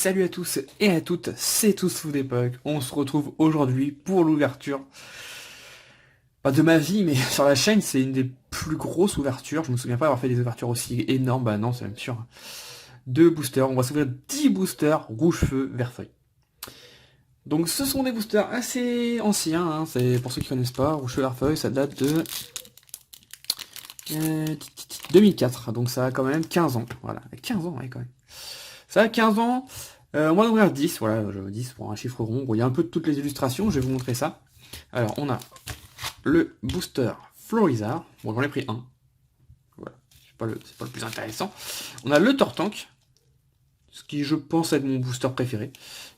Salut à tous et à toutes, c'est Tous Food d'époque. On se retrouve aujourd'hui pour l'ouverture, pas de ma vie, mais sur la chaîne, c'est une des plus grosses ouvertures. Je me souviens pas avoir fait des ouvertures aussi énormes, bah non, c'est même sûr. Deux boosters, on va s'ouvrir 10 boosters rouge-feu, vert-feuille. Donc ce sont des boosters assez anciens, hein. C'est pour ceux qui connaissent pas, rouge-feu, vert-feuille, ça date de 2004, donc ça a quand même 15 ans. Voilà, 15 ans, ouais, quand même. Ça a 15 ans. On va en ouvrir 10, voilà, 10 pour un chiffre rond. Bon, il y a un peu de toutes les illustrations, je vais vous montrer ça. Alors, on a le booster Florizard. Bon, j'en ai pris un. Voilà, c'est pas le plus intéressant. On a le Tortank, ce qui, je pense, être mon booster préféré.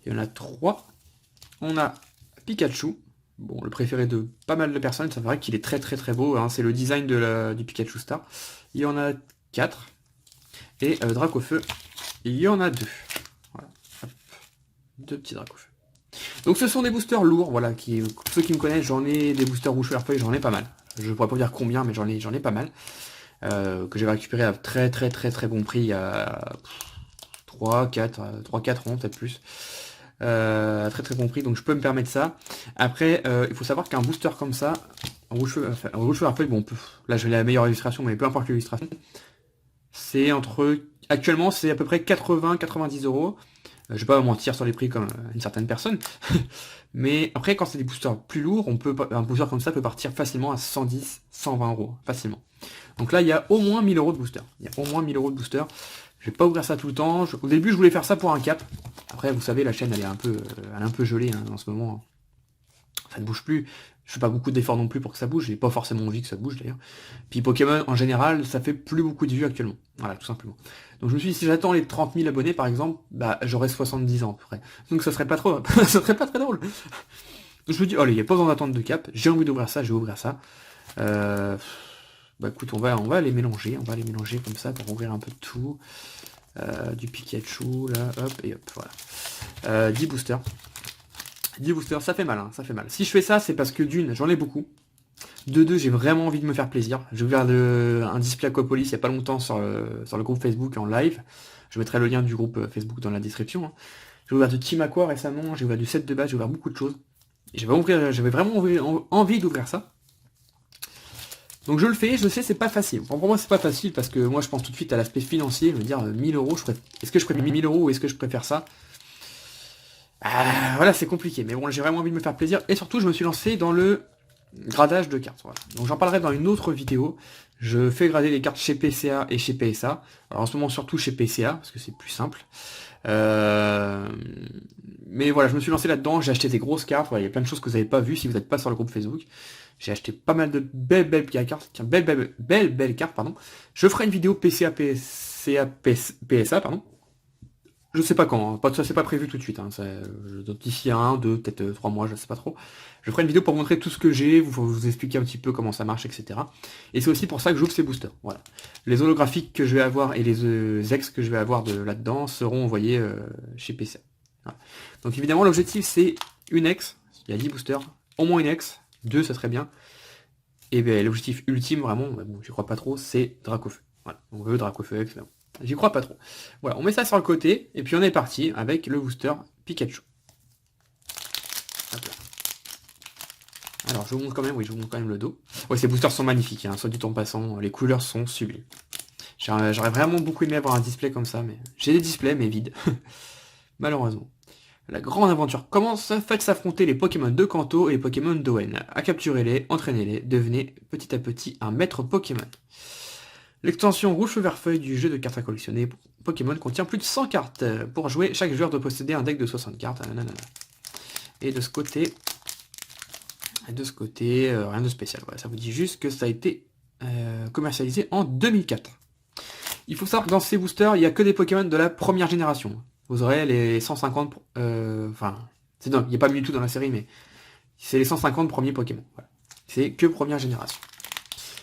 Il y en a 3. On a Pikachu. Bon, le préféré de pas mal de personnes, c'est vrai qu'il est très très très beau, hein. C'est le design du Pikachu Star. Il y en a 4. Et Dracofeu, il y en a 2. Voilà. Hop. 2 petits Dracofeu. Donc ce sont des boosters lourds, voilà, ceux qui me connaissent, j'en ai des boosters rouge vert feuille, j'en ai pas mal. Je pourrais pas dire combien, mais j'en ai pas mal. Que j'avais récupéré à très très très très bon prix, à 3-4 ans, peut-être plus. À très très bon prix, donc je peux me permettre ça. Après, il faut savoir qu'un booster comme ça, rouge vert feuille, bon, là j'ai la meilleure illustration, mais peu importe l'illustration, c'est actuellement c'est à peu près 80-90 euros. Je vais pas mentir sur les prix comme une certaine personne. Mais après, quand c'est des boosters plus lourds, un booster comme ça peut partir facilement à 110, 120 euros, facilement. Donc là, il y a au moins 1000 euros de booster. Il y a au moins 1000 euros de booster. Je vais pas ouvrir ça tout le temps. Au début, je voulais faire ça pour un cap. Après, vous savez, la chaîne, elle est un peu gelée, hein, en ce moment. Ça ne bouge plus. Je fais pas beaucoup d'efforts non plus pour que ça bouge. J'ai pas forcément envie que ça bouge d'ailleurs. Puis Pokémon en général, ça fait plus beaucoup de vues actuellement. Voilà, tout simplement. Donc je me suis dit, si j'attends les 30 000 abonnés par exemple, bah j'aurai 70 ans à peu près. Donc ça serait pas trop, ça serait pas très drôle. Donc je me dis, allez, il n'y a pas besoin d'attendre de cap. J'ai envie d'ouvrir ça, je vais ouvrir ça. Bah écoute, on va les mélanger. On va les mélanger comme ça pour ouvrir un peu de tout. Du Pikachu, là, hop, et hop, voilà. 10 boosters. 10 boosters, ça fait mal, hein, ça fait mal. Si je fais ça, c'est parce que d'une, j'en ai beaucoup. De deux, j'ai vraiment envie de me faire plaisir. J'ai ouvert un display Aquapolis il n'y a pas longtemps sur le groupe Facebook en live. Je mettrai le lien du groupe Facebook dans la description, hein. J'ai ouvert du Team Aqua récemment, j'ai ouvert du set de base, j'ai ouvert beaucoup de choses. Et j'avais vraiment envie d'ouvrir ça. Donc je le fais, je sais, c'est pas facile. Bon, pour moi, c'est pas facile parce que moi, je pense tout de suite à l'aspect financier. Je veux dire, 1000 euros, est-ce que je préfère 1000 euros ou est-ce que je préfère ça? Voilà, c'est compliqué. Mais bon, j'ai vraiment envie de me faire plaisir. Et surtout, je me suis lancé dans le gradage de cartes. Voilà. Donc j'en parlerai dans une autre vidéo. Je fais grader les cartes chez PCA et chez PSA. Alors en ce moment, surtout chez PCA, parce que c'est plus simple. Mais voilà, je me suis lancé là-dedans, j'ai acheté des grosses cartes, voilà, il y a plein de choses que vous n'avez pas vues si vous n'êtes pas sur le groupe Facebook. J'ai acheté pas mal de belles cartes, tiens, belles cartes, pardon. Je ferai une vidéo PCA, PSA, pardon. Je sais pas quand, ça c'est pas prévu tout de suite, hein. D'ici à 1, 2, peut-être 3 mois, je sais pas trop. Je ferai une vidéo pour montrer tout ce que j'ai, vous expliquer un petit peu comment ça marche, etc. Et c'est aussi pour ça que j'ouvre ces boosters. Voilà. Les holographiques que je vais avoir et les ex que je vais avoir de là-dedans seront envoyés chez PCA. Voilà. Donc évidemment l'objectif c'est une ex, il y a 10 boosters, au moins une ex, 2 ça serait bien. Et bien l'objectif ultime vraiment, bon j'y crois pas trop, c'est Dracofeu. Voilà, on veut Dracofeu ex, non. J'y crois pas trop. Voilà, on met ça sur le côté, et puis on est parti avec le booster Pikachu. Hop là. Alors je vous montre quand même, oui je vous montre quand même le dos. Ouais, ces boosters sont magnifiques, hein, soit dit en passant, les couleurs sont sublimes. J'aurais vraiment beaucoup aimé avoir un display comme ça, mais j'ai des displays mais vides. Malheureusement. La grande aventure commence, faites s'affronter les Pokémon de Kanto et les Pokémon d'Owen. À capturer-les, entraînez-les, devenez petit à petit un maître Pokémon. L'extension rouge feu vert feuille du jeu de cartes à collectionner Pokémon contient plus de 100 cartes. Pour jouer, chaque joueur doit posséder un deck de 60 cartes. Nanana. Et de ce côté, rien de spécial. Voilà, ça vous dit juste que ça a été commercialisé en 2004. Il faut savoir que dans ces boosters, il n'y a que des Pokémon de la première génération. Vous aurez les 150... enfin, il n'y a pas Mewtwo dans la série, mais c'est les 150 premiers Pokémon. Voilà. C'est que première génération.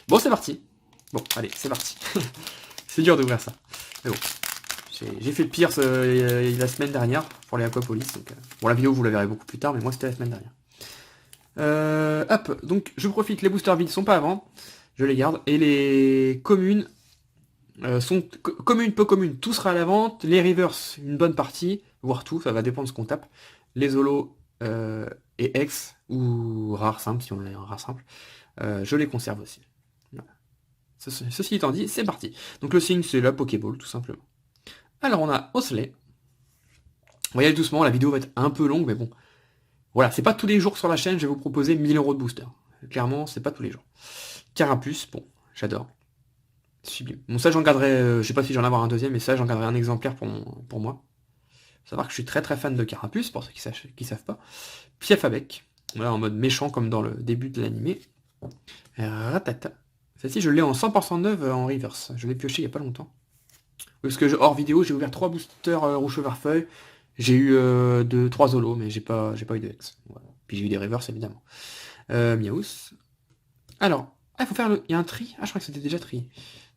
Bon, c'est parti. Bon, allez, c'est parti. C'est dur d'ouvrir ça. Mais bon, j'ai fait le pire la semaine dernière pour les Aquapolis. Donc, bon, la vidéo, vous la verrez beaucoup plus tard, mais moi, c'était la semaine dernière. Hop, donc je profite, les boosters vides sont pas avant. Je les garde. Et les communes sont communes, peu communes, tout sera à la vente. Les reverse, une bonne partie, voire tout, ça va dépendre de ce qu'on tape. Les holos et X, ou rares simples, si on a un rare simple, je les conserve aussi. Voilà. Ceci étant dit, c'est parti. Donc le signe, c'est la Pokéball, tout simplement. Alors on a Osley. On va y aller doucement, la vidéo va être un peu longue, mais bon. Voilà, c'est pas tous les jours sur la chaîne, je vais vous proposer 1000 € de booster. Clairement, c'est pas tous les jours. Carapuce, bon, j'adore. Sublime. Bon, ça, j'en garderai, je sais pas si j'en avoir un deuxième, mais ça, j'en garderai un exemplaire pour moi. Faut savoir que je suis très très fan de Carapuce, pour ceux qui savent pas. Piafabec, voilà, en mode méchant comme dans le début de l'animé. Ratata. Celle-ci, je l'ai en 100% neuve en reverse. Je l'ai pioché il y a pas longtemps. Parce que hors vidéo, j'ai ouvert 3 boosters rouge chevrefeuille. J'ai eu 3 holos, mais j'ai pas eu de X. Voilà. Puis j'ai eu des reverse évidemment. Miaus. Alors, il faut faire le. Il y a un tri. Ah, je crois que c'était déjà tri.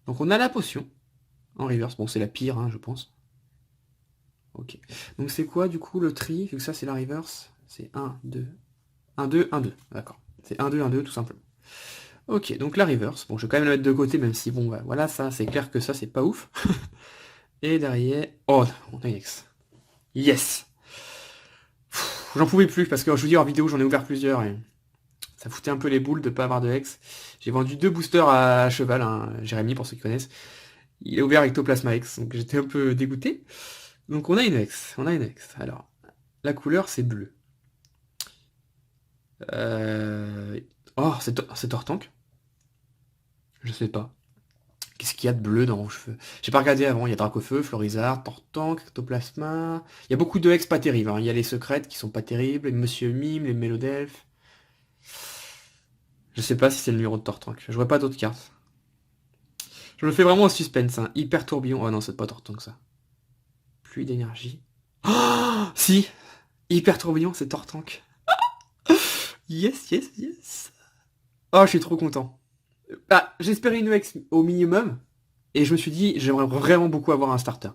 Donc on a la potion en reverse. Bon, c'est la pire, hein, je pense. Ok. Donc c'est quoi du coup le tri? Vu que ça c'est la reverse. C'est 1, 2. 1, 2, 1, 2. D'accord. C'est 1, 2, 1, 2 tout simplement. Ok, donc la reverse. Bon, je vais quand même la mettre de côté, même si bon, bah, voilà, ça, c'est clair que ça, c'est pas ouf. Et derrière. Oh, on a une X. Yes! J'en pouvais plus, parce que je vous dis, hors vidéo, j'en ai ouvert plusieurs, et ça foutait un peu les boules de pas avoir de X. J'ai vendu 2 boosters à cheval, hein, Jérémy, pour ceux qui connaissent. Il est ouvert Ectoplasma X, donc j'étais un peu dégoûté. Donc on a une X, Alors, la couleur, c'est bleu. Oh, c'est Tortank? Je sais pas. Qu'est-ce qu'il y a de bleu dans Rouge-Feu? J'ai pas regardé avant, il y a Dracofeu, Florizard, Tortank, Ectoplasma. Il y a beaucoup de X pas terribles, hein. Il y a les secrètes qui sont pas terribles, les Monsieur Mime, les Mélodelphes. Je sais pas si c'est le numéro de Tortank. Je vois pas d'autres cartes. Je me fais vraiment au suspense, hein. Hyper tourbillon. Oh non, c'est pas Tortank ça. Pluie d'énergie. Oh si! Hyper tourbillon, c'est Tortank. Yes, yes, yes. Oh, je suis trop content. Ah, j'espérais une X au minimum. Et je me suis dit, j'aimerais vraiment beaucoup avoir un starter.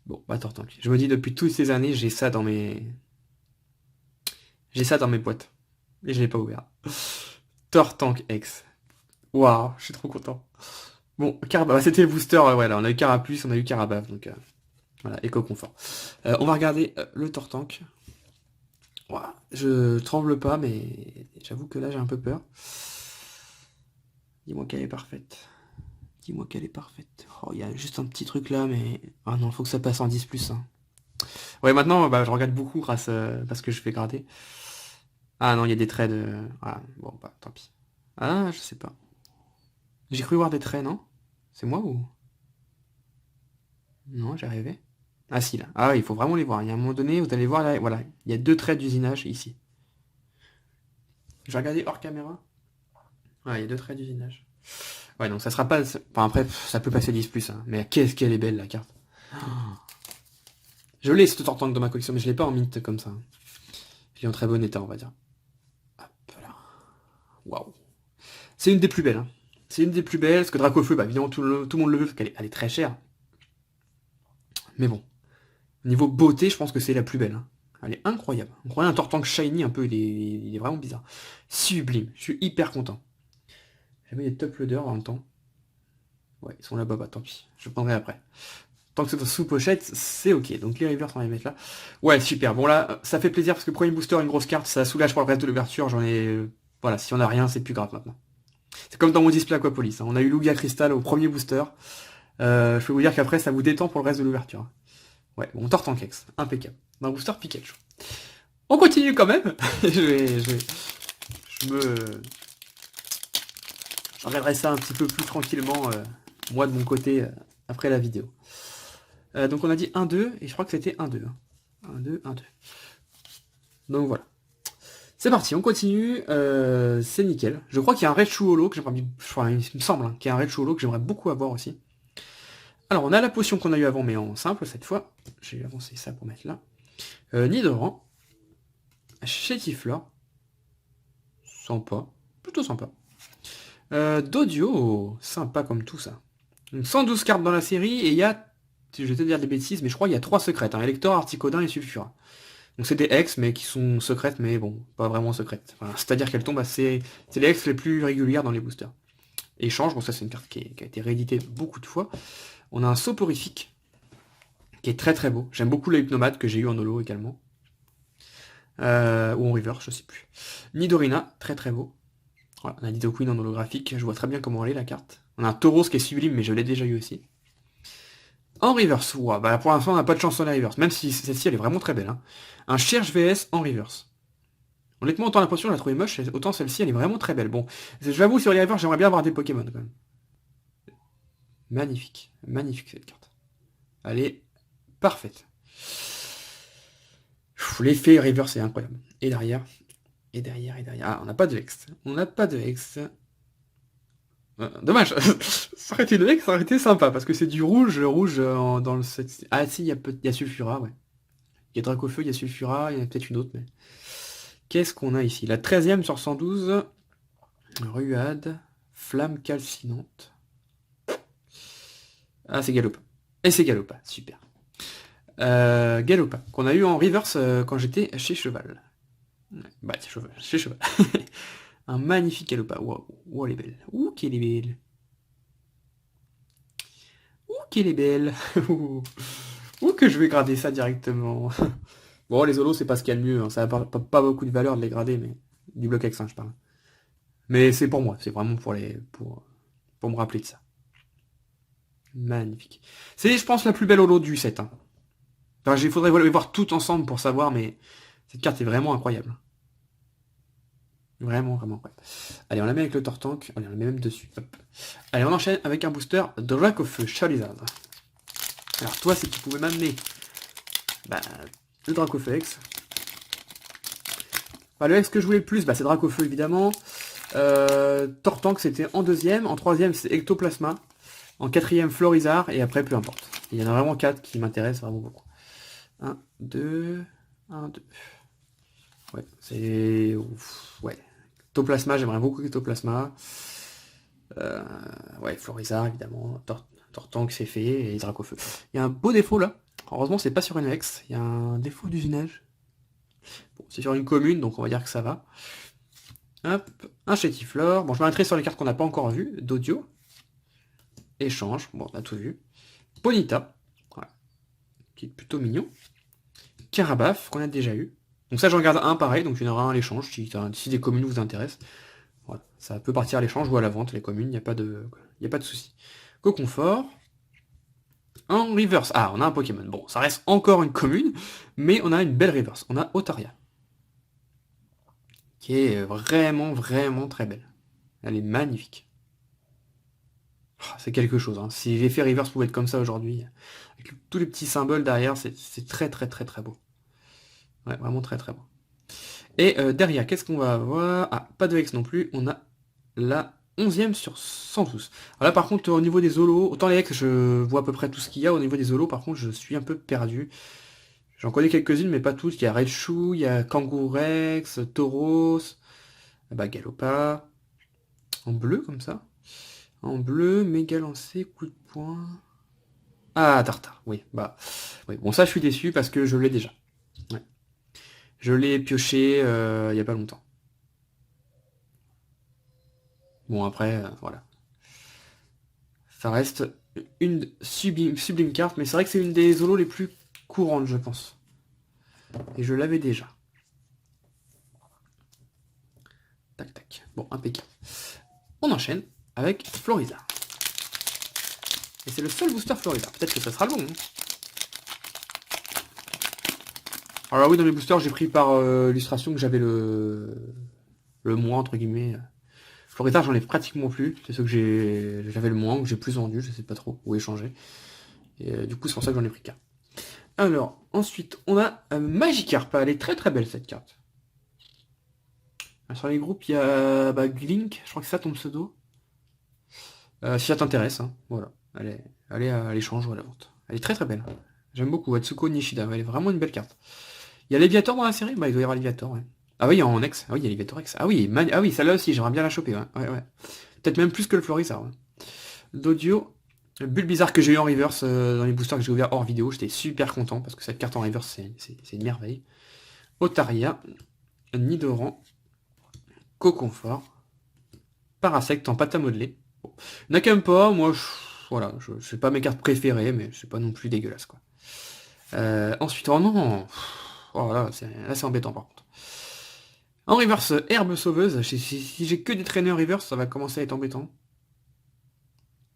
Bon, bah Tortank. Je me dis depuis toutes ces années, j'ai ça dans mes. J'ai ça dans mes boîtes. Et je l'ai pas ouvert. Tortank X. Waouh, je suis trop content. Bon, Carabave, c'était le booster, voilà, on a eu Carapuce, on a eu Carabave, donc voilà, éco-confort. On va regarder le Tortank. Waouh, je tremble pas, mais j'avoue que là j'ai un peu peur. Dis-moi qu'elle est parfaite. Dis-moi qu'elle est parfaite. Oh, il y a juste un petit truc là, mais... Ah non, faut que ça passe en 10+. Hein. Ouais, maintenant, bah, je regarde beaucoup grâce parce que je fais gratter. Ah non, il y a des traits de... Ah, bon, bah, tant pis. Ah, je sais pas. J'ai cru voir des traits, non? C'est moi ou... Non, j'ai rêvé. Ah si, là. Ah, il faut vraiment les voir. Il y a un moment donné, vous allez voir, là, voilà. Il y a 2 traits d'usinage ici. Je vais regarder hors caméra. Ouais, il y a 2 traits d'usinage. Ouais, donc ça sera pas... Enfin, après, ça peut passer 10+, hein. Mais qu'est-ce qu'elle est belle, la carte. Je l'ai, cette Tortank dans ma collection, mais je l'ai pas en mint comme ça. Je l'ai en très bon état, on va dire. Hop là. Waouh. C'est une des plus belles, hein. C'est une des plus belles, parce que Dracofeu, bah évidemment, tout le monde le veut, parce qu'elle est très chère. Mais bon. Niveau beauté, je pense que c'est la plus belle. Hein. Elle est incroyable. On croirait un Tortank shiny un peu, il est vraiment bizarre. Sublime, je suis hyper content. J'avais des top loaders en même temps. Ouais, ils sont là-bas, bah tant pis. Je prendrai après. Tant que c'est sous pochette, c'est ok. Donc les rivers, on va les mettre là. Ouais, super. Bon là, ça fait plaisir parce que premier booster, une grosse carte, ça soulage pour le reste de l'ouverture. J'en ai... Voilà, si on a rien, c'est plus grave maintenant. C'est comme dans mon display Aquapolis. Hein. On a eu Lugia Crystal au premier booster. Je peux vous dire qu'après, ça vous détend pour le reste de l'ouverture. Ouais, bon, Tortankex, impeccable. Dans le booster Pikachu. On continue quand même. Je regarderai ça un petit peu plus tranquillement, moi de mon côté, après la vidéo. Donc on a dit 1-2, et je crois que c'était 1-2. 1-2, 1-2. Donc voilà. C'est parti, on continue. C'est nickel. Je crois qu'il y a un Raichu Holo que j'aimerais... Enfin, il me semble qu'il y a un Raichu Holo que j'aimerais beaucoup avoir aussi. Alors, on a la potion qu'on a eu avant, mais en simple cette fois. J'ai avancé ça pour mettre là. Nidoran. Chétiflore. Sympa. Plutôt sympa. Dodio. Sympa comme tout ça. Donc, 112 cartes dans la série, et il y a... Je vais te dire des bêtises, mais je crois qu'il y a 3 secrètes. Hein, Elector, Articodin et Sulfura. Donc c'est des ex, mais qui sont secrètes, mais bon, pas vraiment secrètes. Enfin, c'est-à-dire qu'elles tombent assez... C'est les ex les plus régulières dans les boosters. Échange, bon ça c'est une carte qui a été rééditée beaucoup de fois. On a un soporifique qui est très très beau. J'aime beaucoup le hypnomate que j'ai eu en holo également. Ou en river, je sais plus. Nidorina, très très beau. Voilà, on a Nidoqueen en holographique, je vois très bien comment elle est la carte. On a un Tauros qui est sublime, mais je l'ai déjà eu aussi. En reverse, wow, bah pour l'instant on n'a pas de chance sur la reverse, même si celle-ci elle est vraiment très belle. Hein. Un Cherche VS en reverse. Honnêtement, autant l'impression de la trouver moche, autant celle-ci elle est vraiment très belle. Bon, je l'avoue, sur les reverse, j'aimerais bien avoir des Pokémon quand même. Magnifique, magnifique cette carte. Elle est parfaite. L'effet reverse est incroyable. Et derrière, et derrière, et derrière. Ah, on n'a pas de Hex. On n'a pas de Hex. Dommage. Ça aurait été le Hex, ça aurait été sympa, parce que c'est du rouge, dans le set. Ah si, il y a Sulfura, ouais. Il y a Dracofeu, il y a Sulfura, il y en a peut-être une autre, mais. Qu'est-ce qu'on a ici? La 13e sur 112. Ruade. Flamme calcinante. Ah, c'est Galopa. Et c'est Galopa, super. Galopa, qu'on a eu en reverse quand j'étais chez Cheval. Ouais, bah, chez Cheval. Un magnifique Galopa. Waouh, wow, elle est belle. Ouh, qu'elle est belle. Ouh, qu'elle est belle. Ouh, que je vais grader ça directement. Bon, les holos, c'est pas ce qu'il y a de mieux. Hein. Ça n'a pas beaucoup de valeur de les grader, mais du bloc X, hein, je parle. Mais c'est pour moi. C'est vraiment pour me rappeler de ça. Magnifique. C'est, je pense, la plus belle holo du set. Hein. Enfin, il faudrait les voir tout ensemble pour savoir, mais cette carte est vraiment incroyable. Vraiment, vraiment incroyable. Allez, on la met avec le Tortank. Allez, on la met même dessus. Hop. Allez, on enchaîne avec un booster Dracofeu Charizard. Alors, toi, si tu pouvais m'amener bah, le Dracofeu X. Bah, le X que je voulais le plus, bah, c'est Dracofeu, évidemment. Tortank, c'était en deuxième. En troisième, c'est Ectoplasma. En quatrième, Florizard. Et après, peu importe. Il y en a vraiment 4 qui m'intéressent vraiment beaucoup. 1, 2, 1, 2. Ouais, c'est... Ouais. Ectoplasma, j'aimerais beaucoup Ectoplasma. Ouais, Florizard, évidemment. Tortank, c'est fait. Et Dracofeu. Il y a un beau défaut, là. Heureusement, c'est pas sur une X. Il y a un défaut d'usinage. Bon, c'est sur une commune, donc on va dire que ça va. Hop, un Chétiflore. Bon, je m'arrêterai sur les cartes qu'on n'a pas encore vues. Dodio. Échange. Bon, on a tout vu. Bonita. Voilà. Qui est plutôt mignon. Carabaf, qu'on a déjà eu. Donc ça, j'en garde un pareil, donc il y en aura un à l'échange, si des communes vous intéressent. Voilà. Ça peut partir à l'échange ou à la vente, les communes, il n'y a pas de souci. Coconfort. En reverse. Ah, on a un Pokémon. Bon, ça reste encore une commune, mais on a une belle reverse. On a Otaria. Qui est vraiment, vraiment très belle. Elle est magnifique. Oh, c'est quelque chose. Hein. Si l'effet reverse pouvait être comme ça aujourd'hui, avec tous les petits symboles derrière, c'est très, très, très, très beau. Ouais, vraiment très, très beau. Et derrière, qu'est-ce qu'on va avoir? Ah, pas de Hex non plus. On a la 11e sur 112. Alors là, par contre, au niveau des holos, autant les Hex, je vois à peu près tout ce qu'il y a. Au niveau des holos, par contre, je suis un peu perdu. J'en connais quelques-unes, mais pas toutes. Il y a Raichu, il y a Kangourex, Tauros, bah, Galopa. En bleu, comme ça. En bleu, méga lancé, coup de poing. Ah, Tartare, oui. Bah, oui. Bon, ça, je suis déçu parce que je l'ai déjà. Ouais. Je l'ai pioché il n'y a pas longtemps. Bon, après, voilà. Ça reste une sublime carte, mais c'est vrai que c'est une des holos les plus courantes, je pense. Et je l'avais déjà. Tac, tac. Bon, impeccable. On enchaîne avec Florizard. Et c'est le seul booster Florizard. Peut-être que ça sera le bon. Hein. Alors oui, dans les boosters, j'ai pris par illustration que j'avais le moins, entre guillemets. Florizard, j'en ai pratiquement plus. C'est ceux que j'avais le moins, que j'ai plus vendu, je sais pas trop où échanger. Et du coup, c'est pour ça que j'en ai pris qu'un. Alors, ensuite, on a Magikarp. Elle est très très belle cette carte. Sur les groupes, il y a Glink, je crois que c'est ça ton pseudo. Si ça t'intéresse, hein, voilà. Allez à l'échange ou à la vente. Elle est très très belle. J'aime beaucoup. Atsuko Nishida, elle est vraiment une belle carte. Il y a Léviator dans la série? Bah il doit y avoir Léviator, ouais. Ah oui, en X. Ah oui, il y a Léviator X. Ah oui, celle-là aussi, j'aimerais bien la choper, ouais. Ouais. Peut-être même plus que le Florizard. Ouais. Dodio. Bulbizarre que j'ai eu en reverse dans les boosters que j'ai ouverts hors vidéo, j'étais super content parce que cette carte en reverse c'est une merveille. Otaria, Nidoran, Coconfort, Parasect en pâte à modeler. Bon. Il n'y en a quand même pas, moi, voilà, je sais pas mes cartes préférées, mais c'est pas non plus dégueulasse, quoi. Ensuite, oh non, oh là, c'est embêtant par contre. En reverse, herbe sauveuse, si j'ai que des traîneurs reverse, ça va commencer à être embêtant.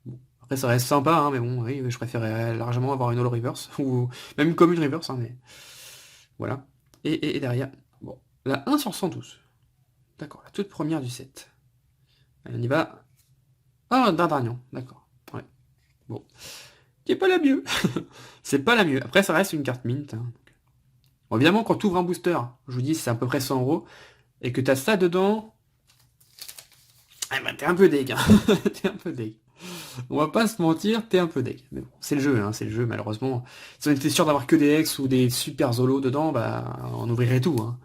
Bon. Après, ça reste sympa, hein, mais bon, oui, je préférerais largement avoir une all reverse, ou même une commune reverse, hein, mais voilà. Et derrière, bon, la 1 sur 112. D'accord, la toute première du set. Allez, on y va. Ah, Dardagnan, d'accord. Ouais. Bon. C'est pas la mieux. C'est pas la mieux. Après, ça reste une carte mint. Hein. Bon, évidemment, quand tu ouvres un booster, je vous dis, c'est à peu près 100 €, et que tu as ça dedans, eh ben, t'es un peu deg. Hein. T'es un peu deg. On va pas se mentir, t'es un peu deg. Mais bon, c'est le jeu, hein, c'est le jeu, malheureusement. Si on était sûr d'avoir que des X ou des super Zolos dedans, bah, on ouvrirait tout. Hein.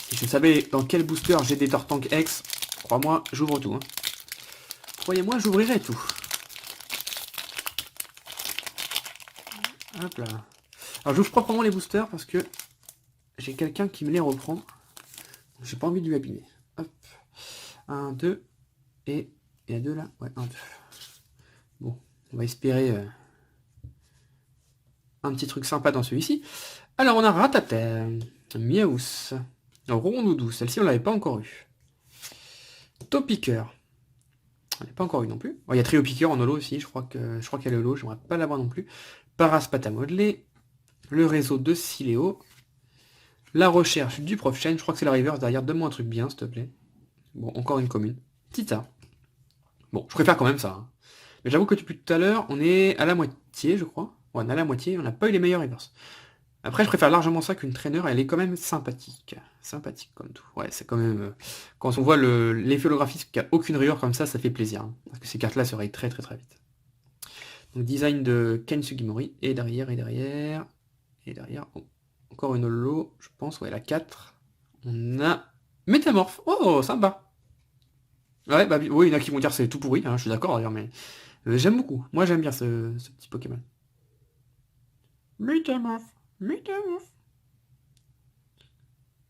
Si je savais dans quel booster j'ai des Tortank X, crois-moi, j'ouvre tout. Hein. Croyez-moi, j'ouvrirai tout. Hop là. Alors j'ouvre proprement les boosters parce que j'ai quelqu'un qui me les reprend. J'ai pas envie de lui abîmer. Hop. 1, 2. Et il y a 2 là. Ouais, 1, 2. Bon, on va espérer un petit truc sympa dans celui-ci. Alors on a Rattata, Miaus, Rondoudou. Celle-ci on l'avait pas encore eu. Topiqueur. On l'a pas encore eu non plus. Bon, il y a Trio Piqueur en holo aussi. Je crois qu'il y a le holo. J'aimerais pas l'avoir non plus. Paraspata modelé. Le réseau de Siléo. La recherche du Prof Chain, je crois que c'est la reverse derrière. Donne-moi un truc bien, s'il te plaît. Bon, encore une commune. Tita. Bon, je préfère quand même ça. Hein. Mais j'avoue que depuis tout à l'heure, on est à la moitié, je crois. Ouais, on est à la moitié, on n'a pas eu les meilleurs reverse. Après, je préfère largement ça qu'une trainer, elle est quand même sympathique. Sympathique comme tout. Ouais, c'est quand même... quand on voit l'effet holographique qui a aucune rayure comme ça fait plaisir. Hein, parce que ces cartes-là se rayent très très très vite. Donc design de Ken Sugimori. Et derrière, oh, encore une holo, je pense, ouais, la 4. On a Métamorphe. Oh, sympa. Ouais, bah oui, il y en a qui vont dire que c'est tout pourri, hein, je suis d'accord d'ailleurs, mais j'aime beaucoup. Moi j'aime bien ce petit Pokémon. Métamorphe. Métamorphe.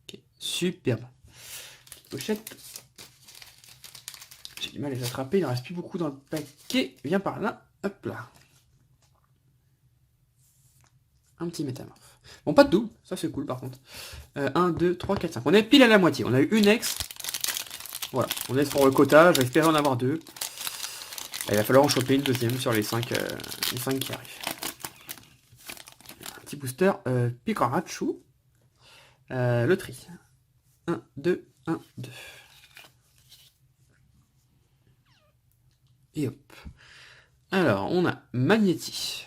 Ok, superbe. Pochette. J'ai du mal à les attraper, il ne reste plus beaucoup dans le paquet. Viens par là. Hop là. Un petit métamorphe. Bon, pas de double, ça c'est cool par contre. 1, 2, 3, 4, 5. On est pile à la moitié. On a eu une ex. Voilà, on est sur le quota, j'espère en avoir 2. Il va falloir en choper une deuxième sur les 5 qui arrivent. Un petit booster Pikachu. Le tri. 1, 2, 1, 2. Et hop. Alors, on a Magnéti.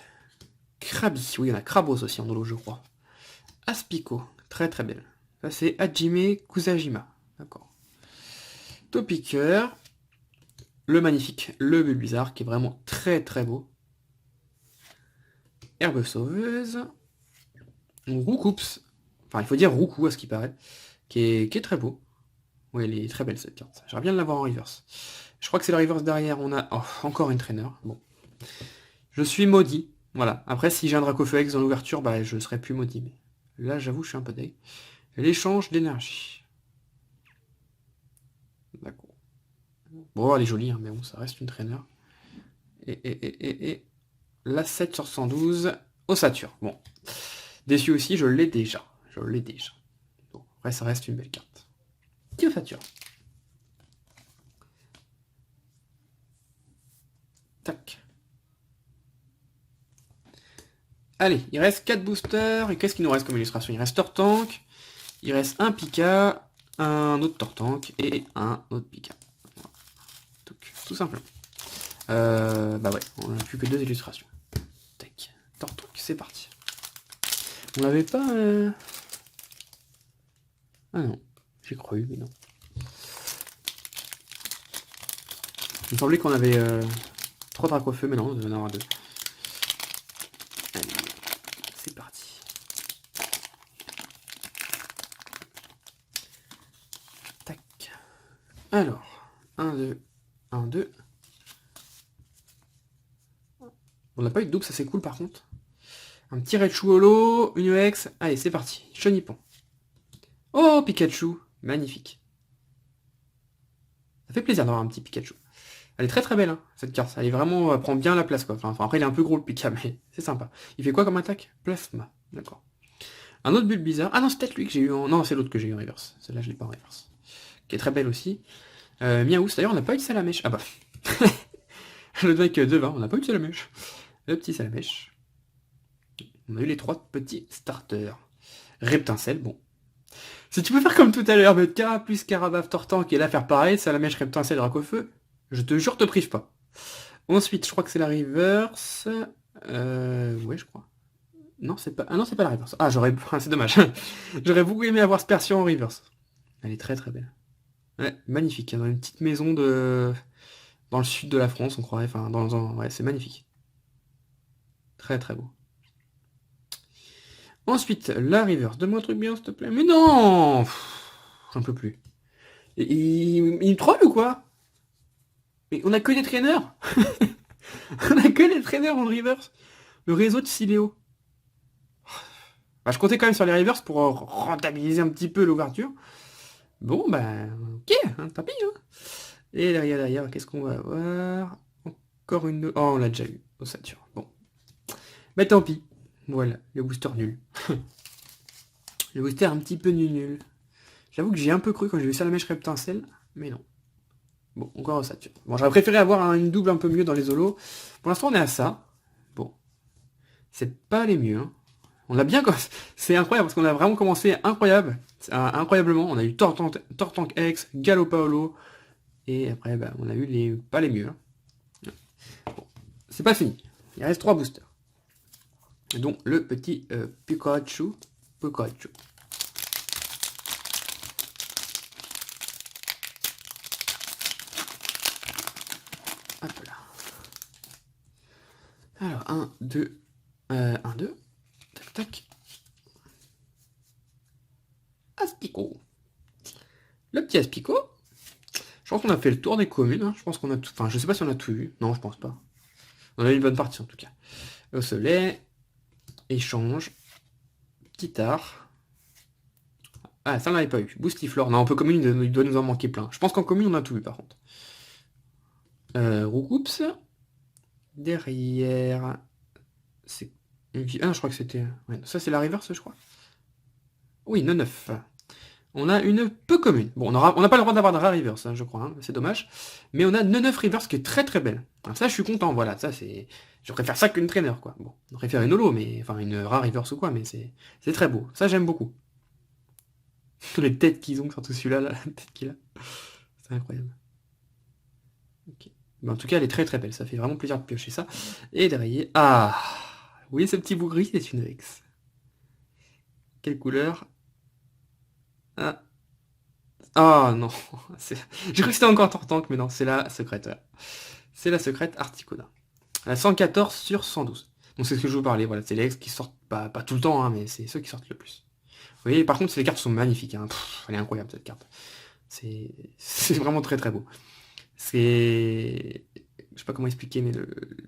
Krabi. Oui, on a Krabos aussi en holo, je crois. Aspico. Très très belle. Ça, c'est Hajime Kusajima. D'accord. Topiqueur. Le magnifique, le Bulbizarre, qui est vraiment très très beau. Herbe sauveuse. Roucoups. Enfin, il faut dire Roucou à ce qui paraît. Qui est très beau. Oui, elle est très belle cette carte. J'aimerais bien l'avoir en reverse. Je crois que c'est la reverse derrière. On a encore une trainer. Bon. Je suis maudit. Voilà. Après, si j'ai un Dracofeu X dans l'ouverture, bah, je serai plus maudit. Mais là, j'avoue, je suis un peu deg. L'échange d'énergie. D'accord. Bon, elle est jolie, hein, mais bon, ça reste une trainer. Et la 7 sur 112, ossature. Bon. Déçu aussi, je l'ai déjà. Je l'ai déjà. Bon, après, ça reste une belle carte. Petit ossature. Tac. Allez, il reste 4 boosters. Et qu'est-ce qu'il nous reste comme illustration? Il reste Tortank. Il reste un Pika, un autre Tortank et un autre Pika. Voilà. Donc, tout simplement. Bah ouais, on n'a plus que 2 illustrations. Tac. Tortank, c'est parti. On l'avait pas... Ah non, j'ai cru, mais non. Il me semblait qu'on avait 3 Dracofeu, mais non, on devait en avoir 2. Allez, c'est parti. Tac. Alors, 1, 2, 1, 2. On n'a pas eu de double, ça c'est cool par contre. Un petit Raichu holo, une EX. Allez, c'est parti. Chenippon. Oh, Pikachu. Magnifique. Ça fait plaisir d'avoir un petit Pikachu. Elle est très très belle, hein, cette carte. Elle est vraiment, elle prend bien la place, quoi. Enfin, après, il est un peu gros le Pika, mais c'est sympa. Il fait quoi comme attaque? Plasma. D'accord. Un autre bulle bizarre. Ah non, c'est peut-être lui que j'ai eu en... Non, c'est l'autre que j'ai eu en reverse. Celle-là, je l'ai pas en reverse. Qui est très belle aussi. Miaous, d'ailleurs, on n'a pas eu de Salamèche. Ah bah. Le deck de 20, on n'a pas eu de Salamèche. Le petit Salamèche. On a eu les 3 petits starters. Reptincelle, bon. Si tu peux faire comme tout à l'heure, mettre Cara plus Carabave Tortank qui est là faire pareil, Salamèche, Reptincelle, Dracofeu, je te jure, te prive pas. Ensuite, je crois que c'est la reverse. Ouais, je crois. Non, c'est pas. Ah non, c'est pas la reverse. Ah, j'aurais. Ah, c'est dommage. J'aurais beaucoup aimé avoir Spersion en reverse. Elle est très très belle. Ouais, magnifique. Dans une petite maison de. Dans le sud de la France, on croirait. Enfin, dans un. Ouais, c'est magnifique. Très très beau. Ensuite, la reverse. Donne-moi un truc bien, s'il te plaît. Mais non j'en peux plus. Il me troll ou quoi? Mais on a que des traîneurs. On a que des traîneurs en reverse. Le réseau de Siléo. Bah, je comptais quand même sur les reverse pour rentabiliser un petit peu l'ouverture. Bon, bah, ok, hein, tant pis. Hein. Et derrière, qu'est-ce qu'on va avoir? Encore une... Oh, on l'a déjà eu, Ossature. Bon. Mais tant pis. Voilà, le booster nul. Le booster un petit peu nul. J'avoue que j'ai un peu cru quand j'ai vu Salamèche Reptincelle, mais non. Bon, encore Ossature. Bon, j'aurais préféré avoir une double un peu mieux dans les holos. Pour l'instant, on est à ça. Bon. C'est pas les mieux, hein. On a bien... C'est incroyable, parce qu'on a vraiment commencé incroyable. Incroyablement. On a eu Tortank X, Galopaolo, et après, bah, on a eu les pas les mieux. Hein. Bon, c'est pas fini. Il reste 3 boosters. Donc le petit Pikachu. Pikachu. Hop là. Alors, 1, 2. 1, 2. Tac, tac. Aspico. Le petit Aspico. Je pense qu'on a fait le tour des communes. Hein. Je pense qu'on a tout... Enfin, je sais pas si on a tout vu. Non, je pense pas. On a eu une bonne partie en tout cas. Osselet. Échange. Petit art. Ah, ça on l'avait pas eu. Boostiflore. Non, un peu commune, il doit nous en manquer plein. Je pense qu'en commune, on a tout vu par contre. Roucoups. Derrière. C'est. Ah, je crois que c'était. Ouais, ça, c'est la reverse, je crois. Oui, 9. On a une peu commune. Bon, on n'a pas le droit d'avoir de rare reverse, hein, je crois. Hein, c'est dommage. Mais on a 9 reverse qui est très très belle. Alors, ça, je suis content. Voilà, ça, c'est. Je préfère ça qu'une trainer, quoi. Bon, on préfère une holo, mais. Enfin, une rare reverse ou quoi, mais c'est très beau. Ça, j'aime beaucoup. Les têtes qu'ils ont, surtout celui-là, la tête qu'il a. C'est incroyable. Ok. Mais en tout cas, elle est très très belle. Ça fait vraiment plaisir de piocher ça. Et derrière. Ah oui, ce petit bout gris, c'est une Vex. Quelle couleur? Ah. Ah non. J'ai cru que c'était encore Tortank, mais non, c'est la secrète. Ouais. C'est la secrète Articuno. La 114 sur 112. Donc c'est ce que je vous parlais. Voilà, c'est les Vex qui sortent pas tout le temps, hein, mais c'est ceux qui sortent le plus. Vous voyez, par contre, les cartes sont magnifiques. Hein. Elle est incroyable cette carte. C'est vraiment très très beau. C'est... Je sais pas comment expliquer, mais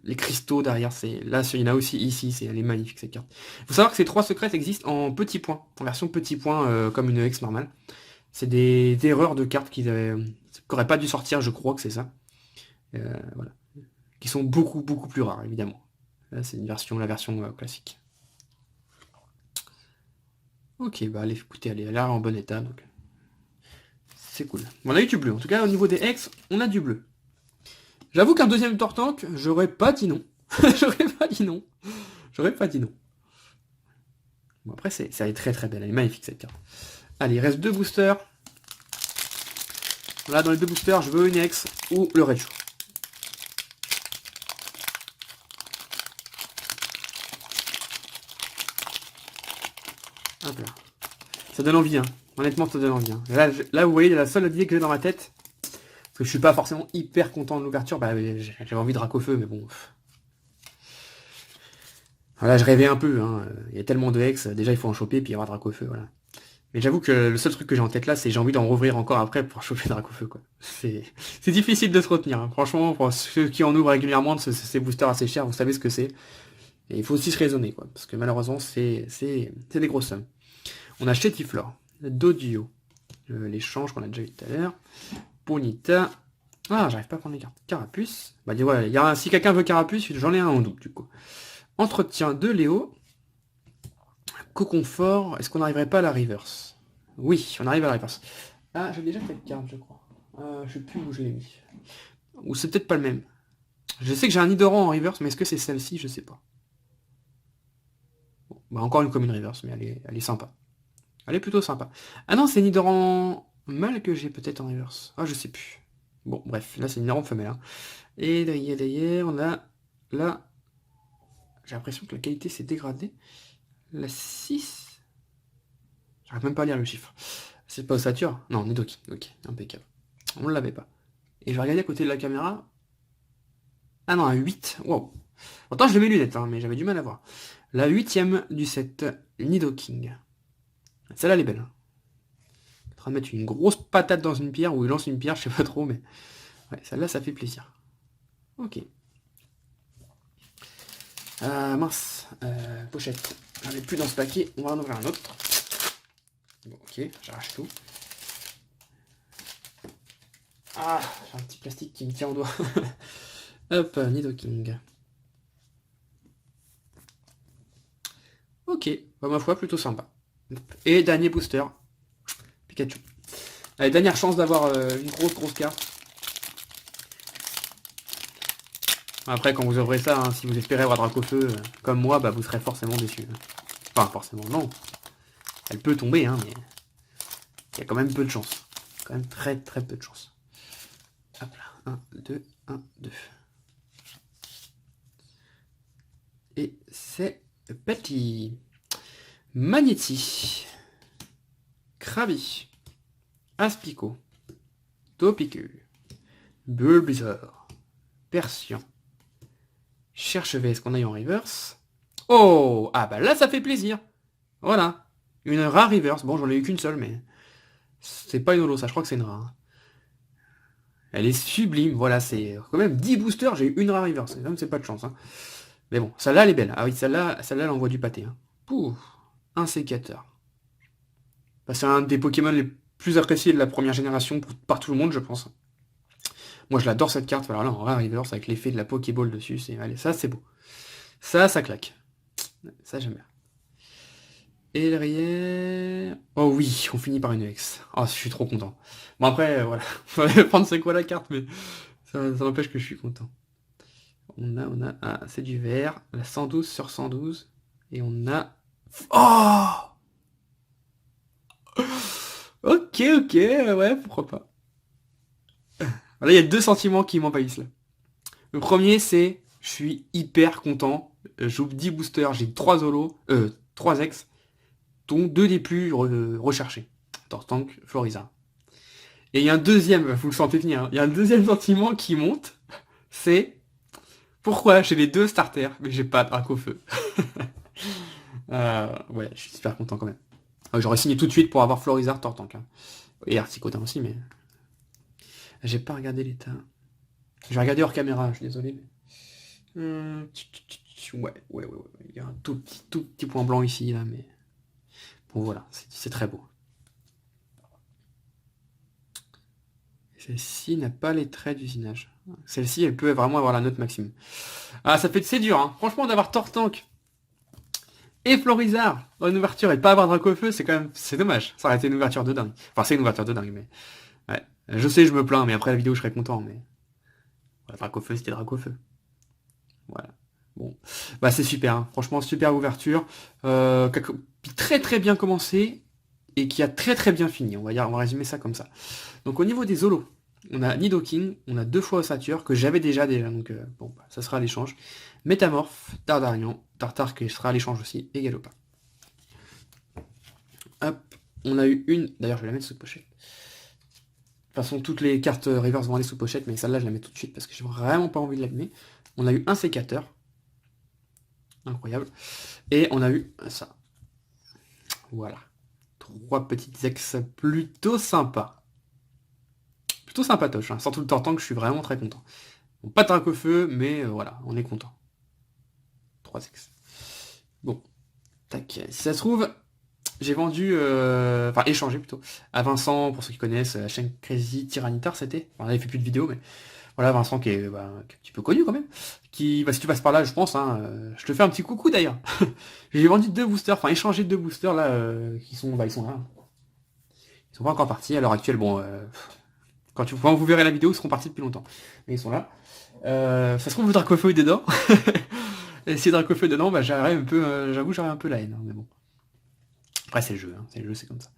les cristaux derrière, c'est... Là, il y en a aussi ici, elle est magnifique cette carte. Il faut savoir que ces 3 secrètes existent en petits points, en version petit point, comme une X normale. C'est des erreurs de cartes qui n'auraient pas dû sortir, je crois que c'est ça. Voilà. Qui sont beaucoup beaucoup plus rares, évidemment. Là, c'est la version classique. Ok, bah allez, écoutez, elle est là en bon état, donc c'est cool. Bon, on a eu du bleu. En tout cas, au niveau des X, on a du bleu. J'avoue qu'un deuxième Tortank, j'aurais pas dit non. J'aurais pas dit non. J'aurais pas dit non. Bon, après, elle est très très belle. Elle est magnifique cette carte. Allez, il reste 2 boosters. Là, dans les 2 boosters, je veux une X ou le Red Shoe. Hop là. Ça donne envie, hein. Honnêtement, ça donne envie. Hein. Là, vous voyez, la seule idée que j'ai dans ma tête, parce que je suis pas forcément hyper content de l'ouverture, bah j'avais envie de Dracofeu, mais bon. Voilà, je rêvais un peu, hein. Il y a tellement de Hex, déjà il faut en choper, puis y avoir Dracofeu, voilà. Mais j'avoue que le seul truc que j'ai en tête là, c'est j'ai envie d'en rouvrir encore après pour choper Dracofeu, quoi. C'est difficile de se retenir, hein. Franchement, pour ceux qui en ouvrent régulièrement de ces boosters assez chers, vous savez ce que c'est. Et il faut aussi se raisonner, quoi. Parce que malheureusement, c'est des grosses sommes. On a Chetiflore, Dodio, l'échange qu'on a déjà eu tout à l'heure, Bonita, Ah, j'arrive pas à prendre les cartes. Carapuce. Bah, dis ouais, si quelqu'un veut Carapuce, j'en ai un en double, du coup. Entretien de Léo. Coconfort. Est-ce qu'on n'arriverait pas à la reverse? Oui, on arrive à la reverse. Ah, j'ai déjà cette carte, je crois. Je sais plus où je l'ai mis. Ou c'est peut-être pas le même. Je sais que j'ai un Nidoran en reverse, mais est-ce que c'est celle-ci? Je sais pas. Bon, bah encore une commune reverse, mais elle est sympa. Elle est plutôt sympa. Ah non, c'est Nidoran mâle que j'ai peut-être en reverse. Ah, je sais plus. Bon, bref, là c'est Nidoran femelle. Hein. Et derrière, on a là. J'ai l'impression que la qualité s'est dégradée. La 6. J'arrive même pas à lire le chiffre. C'est pas Ossature? Non, Nidoking. Ok, impeccable. On ne l'avait pas. Et je vais regarder à côté de la caméra. Ah non, un 8. Wow. Pourtant, je mets mes lunettes, hein, mais j'avais du mal à voir. La 8ème du set, Nidoking. Celle-là, elle est belle. Hein. En train de mettre une grosse patate dans une pierre, ou il lance une pierre, je sais pas trop, mais... Ouais, celle-là, ça fait plaisir. Ok. Mince. Pochette. J'en ai plus dans ce paquet, on va en ouvrir un autre. Bon, ok, j'arrache tout. Ah, j'ai un petit plastique qui me tient au doigt. Hop, Nidoking. Ok, bah ma foi, plutôt sympa. Et dernier booster, Pikachu. Allez, dernière chance d'avoir une grosse carte. Après, quand vous ouvrez ça, hein, si vous espérez avoir Dracofeu, comme moi, bah vous serez forcément déçu. Enfin, forcément, non. Elle peut tomber, hein, mais il y a quand même peu de chance. Quand même très peu de chance. Hop là, 1, 2, 1, 2. Et c'est petit. Magnéti. Krabi. Aspico. Topicu. Bulbasaur. Persian. Cherchevet, est-ce qu'on a eu en reverse? Oh! Ah bah là, ça fait plaisir. Voilà. Une rare reverse. Bon, j'en ai eu qu'une seule, mais... C'est pas une holo, ça. Je crois que c'est une rare. Elle est sublime. Voilà, c'est quand même 10 boosters. J'ai eu une rare reverse. Même, c'est pas de chance. Hein. Mais bon, celle-là, elle est belle. Ah oui, celle-là, elle envoie du pâté. Hein. Pouh. Un sécateur. Bah, c'est un des Pokémon les plus appréciés de la première génération par tout le monde, je pense. Moi, je l'adore cette carte. Voilà, là, en rare reverse, avec l'effet de la Pokéball dessus. Allez, ça, c'est beau. Ça claque. Ça, j'aime bien. Et derrière... Oh oui, on finit par une X. Oh, je suis trop content. Bon après, voilà. On va prendre c'est quoi la carte, mais ça n'empêche que je suis content. On a... Ah, c'est du vert. La 112 sur 112. Et on a... Oh! Ok, ouais, pourquoi pas. Là, il y a deux sentiments qui m'envahissent là. Le premier, c'est... Je suis hyper content. J'ouvre 10 boosters, j'ai 3 holos, 3 ex. Dont 2 des plus recherchés. Tortank, Floriza. Et il y a un deuxième, vous le sentez venir, hein, il y a un deuxième sentiment qui monte, c'est pourquoi j'ai les deux starters, mais j'ai pas de Dracofeu. Ouais, je suis super content quand même. J'aurais signé tout de suite pour avoir Florizard, Tortank. Hein. Et Articotin aussi, mais... J'ai pas regardé l'état. J'ai regardé hors caméra, je suis désolé. Mais... Ouais. Il y a un tout petit point blanc ici, là, mais... Bon, voilà, c'est très beau. Celle-ci n'a pas les traits d'usinage. Celle-ci, elle peut vraiment avoir la note maximum. Ah, c'est dur, hein. Franchement, d'avoir Tortank et Florizard dans une ouverture et de pas avoir Dracofeu, c'est quand même... C'est dommage. Ça aurait été une ouverture de dingue. Enfin, c'est une ouverture de dingue, mais... Ouais. Je sais, je me plains, mais après la vidéo, je serais content, mais... Ouais, Dracofeu, c'était Dracofeu. Voilà. Bon. Bah, c'est super, hein. Franchement, super ouverture. Très bien commencé et qui a très bien fini. On va résumer ça comme ça. Donc au niveau des holos, on a Nidoking, on a 2 fois Ossature, que j'avais déjà, donc bon, bah, ça sera à l'échange. Métamorphe, Dardarian, Tartare qui sera à l'échange aussi, et Galopin. Hop, on a eu une, d'ailleurs je vais la mettre sous pochette. De toute façon, toutes les cartes reverse vont aller sous pochette, mais celle-là je la mets tout de suite parce que j'ai vraiment pas envie de l'abîmer. On a eu un sécateur. Incroyable. Et on a eu ça. Voilà. 3 petites ex plutôt sympas. Plutôt sympatoche, hein. Surtout le Tortank, je suis vraiment très content. Bon, pas de Dracofeu, mais voilà, on est content. 3 ex. Bon. Tac. Si ça se trouve, j'ai vendu, enfin échangé plutôt, à Vincent, pour ceux qui connaissent, la chaîne Crazy Tyrannitar c'était. Enfin, il fait plus de vidéos, mais voilà, Vincent qui est un petit peu connu quand même. Qui, bah, si tu passes par là, je pense, hein, je te fais un petit coucou d'ailleurs. J'ai vendu 2 boosters, enfin échangé 2 boosters là, qui sont, bah, ils sont là. Ils sont pas encore partis à l'heure actuelle. Bon, quand vous verrez la vidéo, ils seront partis depuis longtemps. Mais ils sont là. Ça se trouve le Dracofeu est dedans. Et si Dracofeu est dedans, bah j'aurais un peu, j'avoue, j'aurais un peu la haine, hein, mais bon. Après c'est le jeu, hein, c'est le jeu, c'est comme ça.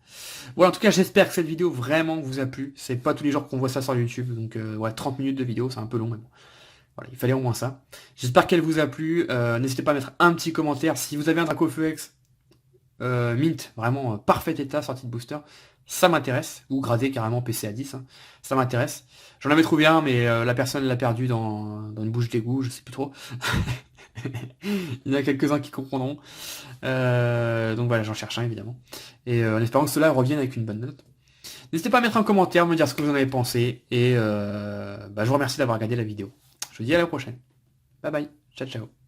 Bon, en tout cas, j'espère que cette vidéo vraiment vous a plu. C'est pas tous les jours qu'on voit ça sur YouTube, donc ouais, 30 minutes de vidéo, c'est un peu long, mais bon. Voilà, il fallait au moins ça. J'espère qu'elle vous a plu. N'hésitez pas à mettre un petit commentaire. Si vous avez un Dracofeu X mint, vraiment parfait état, sortie de booster, ça m'intéresse. Ou gradé carrément PC à 10, hein, ça m'intéresse. J'en avais trouvé un, mais la personne l'a perdu dans une bouche d'égout, je sais plus trop. Il y en a quelques-uns qui comprendront. Donc voilà, j'en cherche un évidemment. Et en espérant que cela revienne avec une bonne note. N'hésitez pas à mettre un commentaire, me dire ce que vous en avez pensé. Et je vous remercie d'avoir regardé la vidéo. Je vous dis à la prochaine. Bye bye. Ciao ciao.